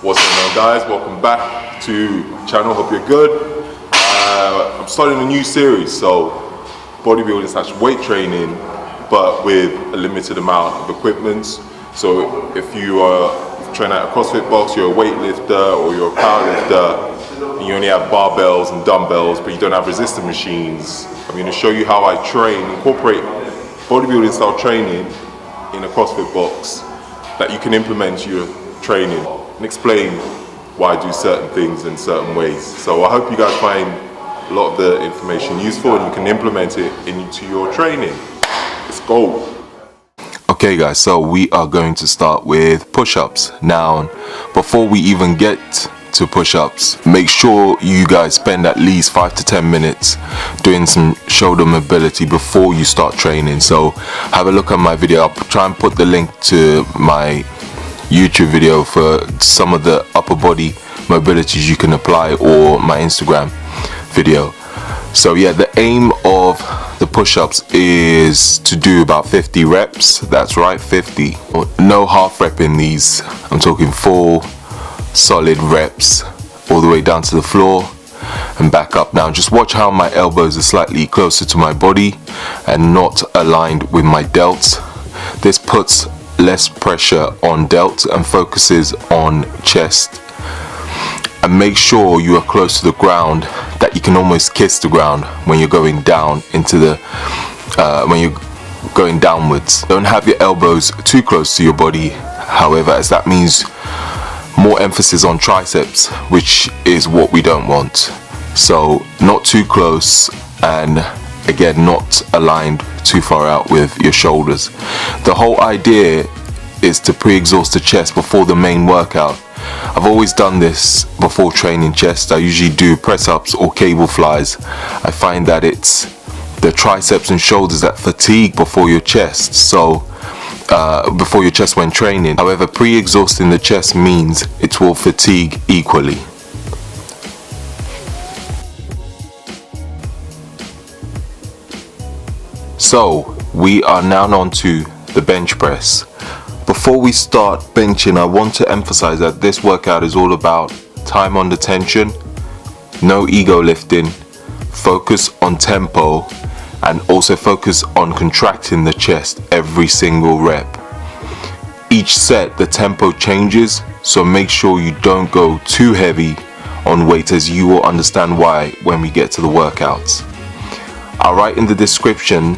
What's going on, guys? Welcome back to the channel. Hope you're good. I'm starting a new series, so bodybuilding / weight training, but with a limited amount of equipment. So if you train at a CrossFit box, you're a weightlifter or you're a powerlifter, and you only have barbells and dumbbells, but you don't have resistance machines, I'm going to show you how I incorporate bodybuilding style training in a CrossFit box that you can implement to your training and explain why I do certain things in certain ways. So I hope you guys find a lot of the information useful and you can implement it into your training. Let's go. Okay guys, so we are going to start with push-ups. Now, before we even get to push-ups, make sure you guys spend at least 5 to 10 minutes doing some shoulder mobility before you start training. So have a look at my video. I'll try and put the link to my YouTube video for some of the upper body mobilities you can apply, or my Instagram video. So yeah, the aim of the push-ups is to do about 50 reps. That's right, 50. No half rep in these. I'm talking full solid reps all the way down to the floor and back up. Now just watch how my elbows are slightly closer to my body and not aligned with my delts. This puts less pressure on delts and focuses on chest. And make sure you are close to the ground, that you can almost kiss the ground when you're going down into the when you're going downwards. Don't have your elbows too close to your body, however, as that means more emphasis on triceps, which is what we don't want. So not too close, and again not aligned too far out with your shoulders. The whole idea is to pre-exhaust the chest before the main workout. I've always done this before training chest. I usually do press-ups or cable flies. I find that it's the triceps and shoulders that fatigue before your chest, so before your chest when training. However, pre-exhausting the chest means it will fatigue equally. So we are now on to the bench press. Before we start benching, I want to emphasize that this workout is all about time under tension, no ego lifting, focus on tempo, and also focus on contracting the chest every single rep. Each set the tempo changes, so make sure you don't go too heavy on weight, as you will understand why when we get to the workouts. I'll write in the description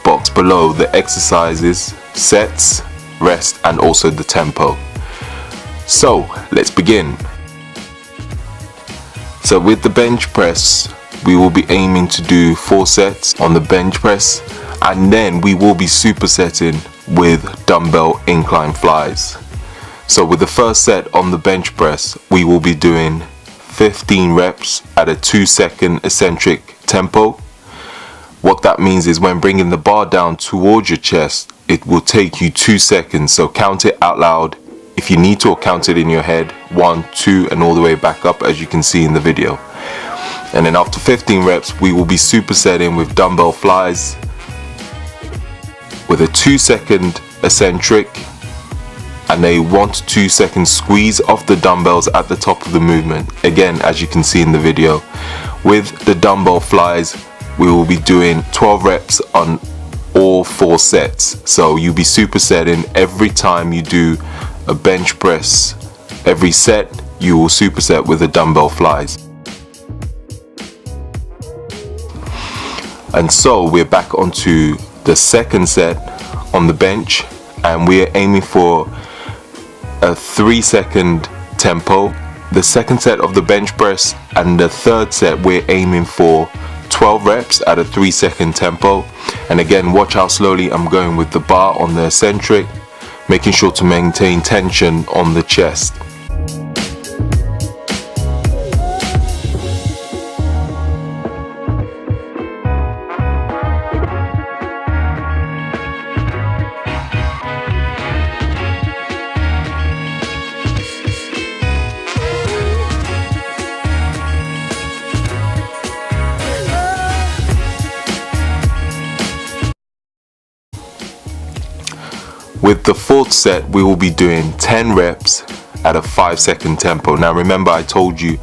box below the exercises, sets, rest, and also the tempo. So let's begin. So with the bench press, we will be aiming to do 4 sets on the bench press, and then we will be supersetting with dumbbell incline flies. So with the first set on the bench press, we will be doing 15 reps at a 2-second eccentric tempo. What that means is when bringing the bar down towards your chest, it will take you 2 seconds. So count it out loud if you need to, or count it in your head, 1, 2, and all the way back up, as you can see in the video. And then after 15 reps, we will be supersetting with dumbbell flies with a 2-second eccentric and a 1 to 2 second squeeze off the dumbbells at the top of the movement. Again, as you can see in the video, with the dumbbell flies, we will be doing 12 reps on all 4 sets. So you'll be supersetting every time you do a bench press. Every set you will superset with the dumbbell flies. And so we're back onto the second set on the bench, and we're aiming for a 3-second tempo. The second set of the bench press and the third set, we're aiming for 12 reps at a 3-second tempo. And again, watch how slowly I'm going with the bar on the eccentric, making sure to maintain tension on the chest. With the fourth set, we will be doing 10 reps at a 5-second tempo. Now remember, I told you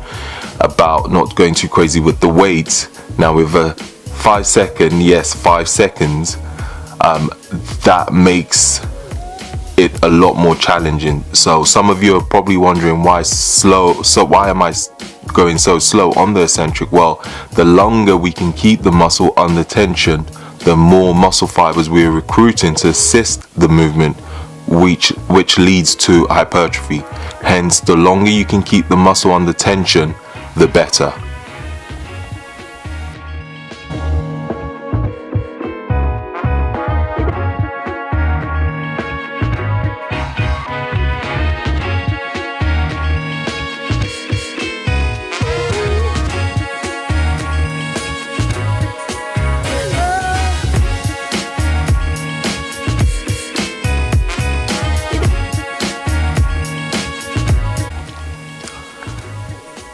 about not going too crazy with the weights. Now with a 5 second, yes, 5 seconds, that makes it a lot more challenging. So some of you are probably wondering why slow, so why am I going so slow on the eccentric? Well, the longer we can keep the muscle under tension, the more muscle fibers we're recruiting to assist the movement, which leads to hypertrophy. Hence, the longer you can keep the muscle under tension, the better.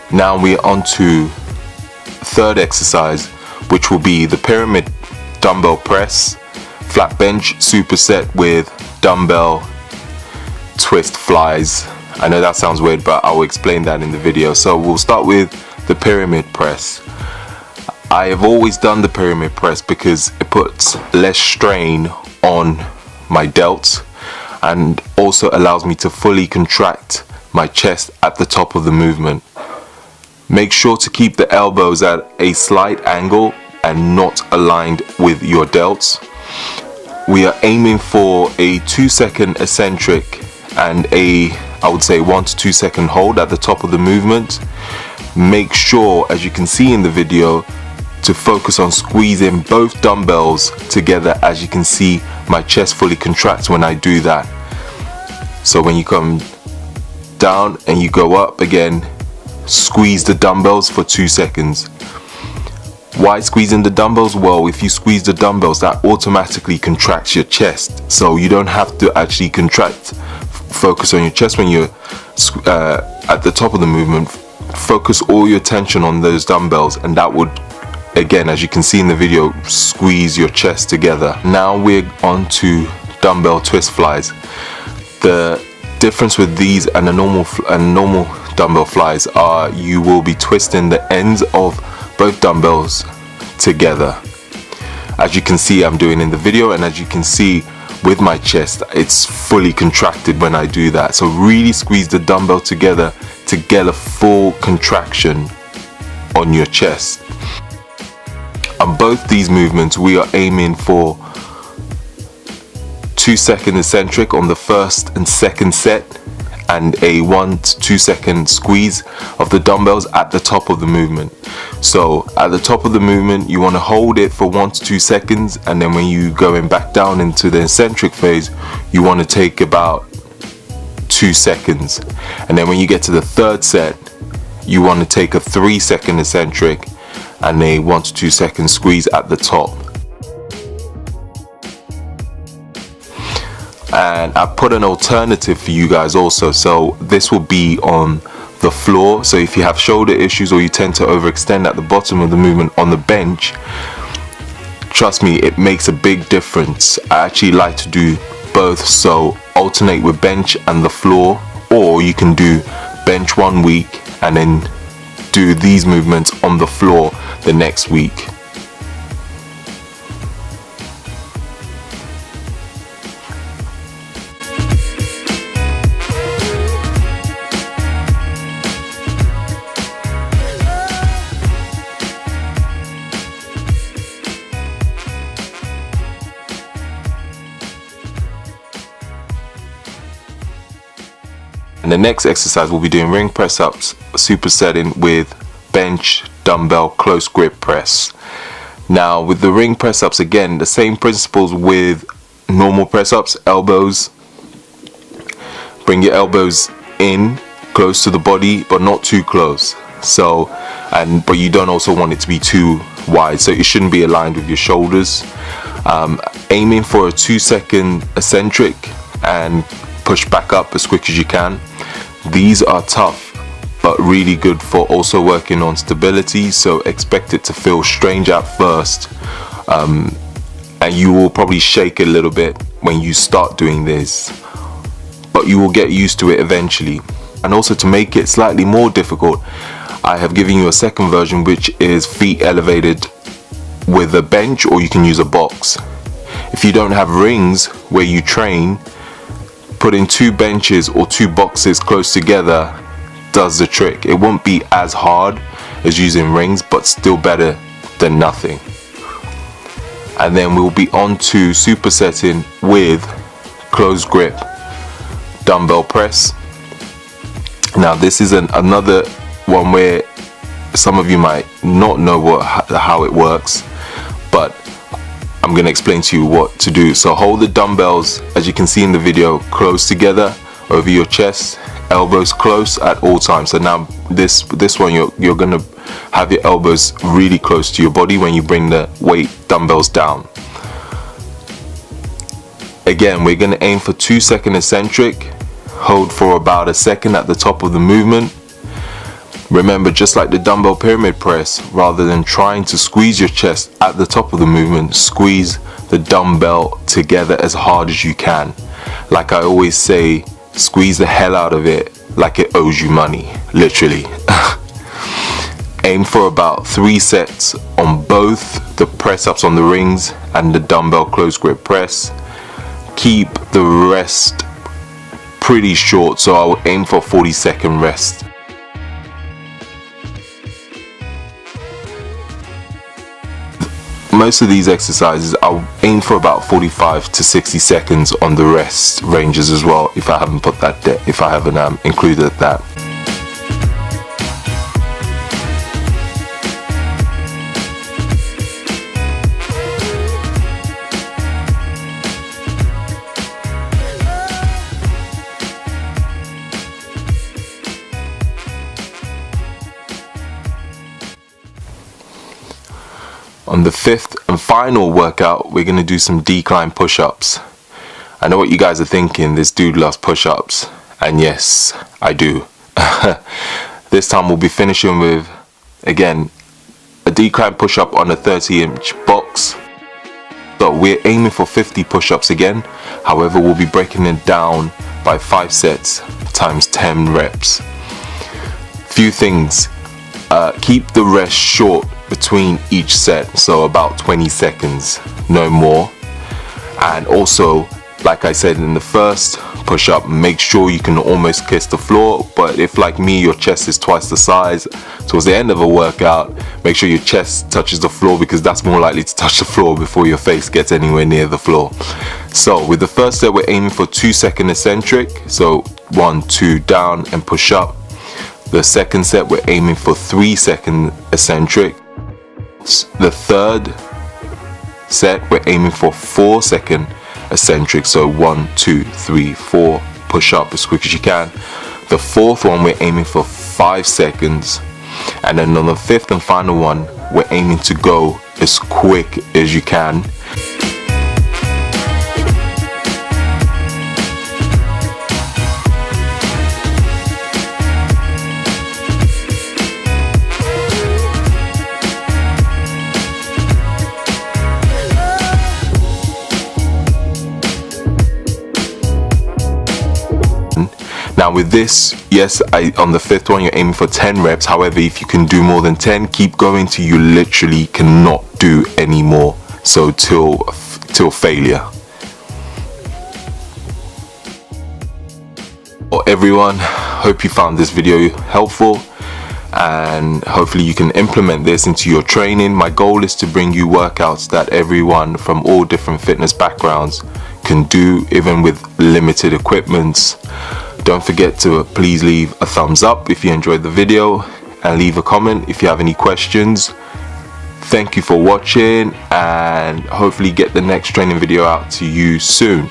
Now we're on to third exercise, which will be the pyramid dumbbell press, flat bench superset with dumbbell twist flies. I know that sounds weird, but I will explain that in the video. So we'll start with the pyramid press. I have always done the pyramid press because it puts less strain on my delts and also allows me to fully contract my chest at the top of the movement. Make sure to keep the elbows at a slight angle and not aligned with your delts. We are aiming for a 2-second eccentric and I would say 1 to 2 second hold at the top of the movement. Make sure, as you can see in the video, to focus on squeezing both dumbbells together. As you can see, my chest fully contracts when I do that. So when you come down and you go up again, squeeze the dumbbells for 2 seconds. Why squeezing the dumbbells? Well, if you squeeze the dumbbells, that automatically contracts your chest, so you don't have to actually contract. Focus on your chest when you're at the top of the movement. Focus all your tension on those dumbbells, and that would, again, as you can see in the video, squeeze your chest together. Now we're on to dumbbell twist flies. The difference with these and a normal dumbbell flies are you will be twisting the ends of both dumbbells together, as you can see I'm doing in the video, and as you can see with my chest, it's fully contracted when I do that. So really squeeze the dumbbell together to get a full contraction on your chest. On both these movements, we are aiming for 2-second eccentric on the first and second set, and a 1 to 2 second squeeze of the dumbbells at the top of the movement. So at the top of the movement, you want to hold it for 1 to 2 seconds, and then when you going back down into the eccentric phase, you want to take about 2 seconds. And then when you get to the third set, you want to take a 3-second eccentric and a 1 to 2 second squeeze at the top. And I put an alternative for you guys also, so this will be on the floor. So if you have shoulder issues or you tend to overextend at the bottom of the movement on the bench, trust me, it makes a big difference. I actually like to do both, so alternate with bench and the floor, or you can do bench 1 week and then do these movements on the floor the next week. And the next exercise, we'll be doing ring press ups supersetting with bench dumbbell close grip press. Now with the ring press ups, again, the same principles with normal press ups. Elbows, bring your elbows in close to the body but not too close, so but you don't also want it to be too wide, so it shouldn't be aligned with your shoulders. Aiming for a 2-second eccentric and push back up as quick as you can. These are tough but really good for also working on stability, so expect it to feel strange at first, and you will probably shake a little bit when you start doing this, but you will get used to it eventually. And also to make it slightly more difficult, I have given you a second version, which is feet elevated with a bench, or you can use a box. If you don't have rings where you train, putting 2 benches or 2 boxes close together does the trick. It won't be as hard as using rings, but still better than nothing. And then we'll be on to supersetting with close grip dumbbell press. Now this is another one where some of you might not know how it works, but I'm going to explain to you what to do. So hold the dumbbells, as you can see in the video, close together over your chest, elbows close at all times. So now this one, you're going to have your elbows really close to your body when you bring the weight dumbbells down. Again, we're going to aim for 2-second eccentric. Hold for about a second at the top of the movement. Remember, just like the dumbbell pyramid press, rather than trying to squeeze your chest at the top of the movement, squeeze the dumbbell together as hard as you can. Like I always say, squeeze the hell out of it like it owes you money, literally. Aim for about 3 sets on both the press ups on the rings and the dumbbell close grip press. Keep the rest pretty short, so I will aim for 40-second rest. Most of these exercises I'll aim for about 45 to 60 seconds on the rest ranges as well, if I haven't put that if I haven't included that. On the 5th and final workout, we're going to do some decline push-ups. I know what you guys are thinking, this dude loves push-ups. And yes, I do. This time we'll be finishing with, again, a decline push-up on a 30-inch box. So we're aiming for 50 push-ups again. However, we'll be breaking it down by 5 sets times 10 reps. Few things. Keep the rest short between each set, so about 20 seconds, no more. And also, like I said in the first push-up, make sure you can almost kiss the floor. But if, like me, your chest is twice the size, towards the end of a workout, make sure your chest touches the floor, because that's more likely to touch the floor before your face gets anywhere near the floor. So with the first set, we're aiming for 2-second eccentric, so 1, 2 down and push up. The second set, we're aiming for 3-second eccentric. The third set, we're aiming for 4-second eccentric, so 1, 2, 3, 4, push up as quick as you can. The fourth one, we're aiming for 5 seconds, and then on the 5th and final one, we're aiming to go as quick as you can. Now with this, yes, on the 5th one, you're aiming for 10 reps. However, if you can do more than 10, keep going till you literally cannot do any more. So till failure. Well, everyone, hope you found this video helpful, and hopefully you can implement this into your training. My goal is to bring you workouts that everyone from all different fitness backgrounds can do, even with limited equipment. Don't forget to please leave a thumbs up if you enjoyed the video, and leave a comment if you have any questions. Thank you for watching, and hopefully get the next training video out to you soon.